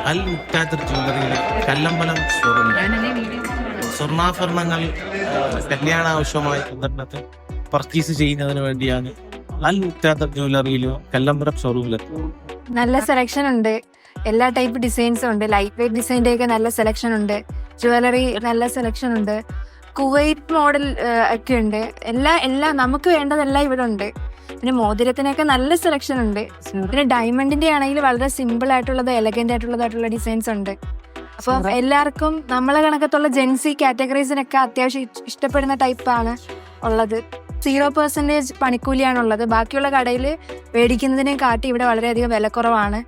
അൽ മുക്താദിർ ജ്വല്ലറിയിലെ കല്ലമ്പലം ഷോറൂമിൽ സ്വർണ്ണാഭരണങ്ങൾ കല്യാണ ആവശ്യമായി ബന്ധപ്പെട്ട് പർച്ചേസ് ചെയ്യുന്നതിന് വേണ്ടിയാണ് അൽ മുക്താദിർ ജ്വല്ലറിയിലും കല്ലമ്പലം ഷോറൂമിലെത്തുന്നത്. നല്ല സെലക്ഷൻ ഉണ്ട്, എല്ലാ ടൈപ്പ് ഡിസൈൻസും ഉണ്ട്. ലൈറ്റ് വെയിറ്റ് ഡിസൈൻ്റെ ഒക്കെ നല്ല സെലക്ഷൻ ഉണ്ട്. ജ്വല്ലറി നല്ല സെലക്ഷൻ ഉണ്ട്. കുവൈറ്റ് മോഡൽ ഒക്കെ ഉണ്ട്. എല്ലാം നമുക്ക് വേണ്ടതെല്ലാം ഇവിടെ ഉണ്ട്. പിന്നെ മോതിരത്തിനൊക്കെ നല്ല സെലക്ഷൻ ഉണ്ട്. പിന്നെ ഡയമണ്ടിന്റെ ആണെങ്കിൽ വളരെ സിമ്പിൾ ആയിട്ടുള്ളത്, എലഗന്റ് ആയിട്ടുള്ളതായിട്ടുള്ള ഡിസൈൻസ് ഉണ്ട്. അപ്പം എല്ലാവർക്കും നമ്മളെ കണക്കത്തുള്ള ജെൻസി കാറ്റഗറീസിനൊക്കെ അത്യാവശ്യം ഇഷ്ടപ്പെടുന്ന ടൈപ്പാണ് ഉള്ളത്. 0% പണിക്കൂലിയാണുള്ളത്. ബാക്കിയുള്ള കടയിൽ മേടിക്കുന്നതിനെ കാട്ടി ഇവിടെ വളരെയധികം വിലക്കുറവാണ്.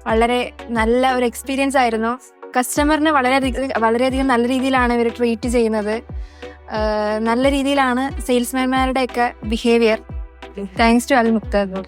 വളരെ നല്ല ഒരു എക്സ്പീരിയൻസ് ആയിരുന്നു. കസ്റ്റമറിനെ വളരെയധികം നല്ല രീതിയിലാണ് ഇവർ ട്രീറ്റ് ചെയ്യുന്നത്. നല്ല രീതിയിലാണ് സെയിൽസ്മാൻമാരുടെ ഒക്കെ ബിഹേവിയർ. Thanks to Al മുക്താദ്.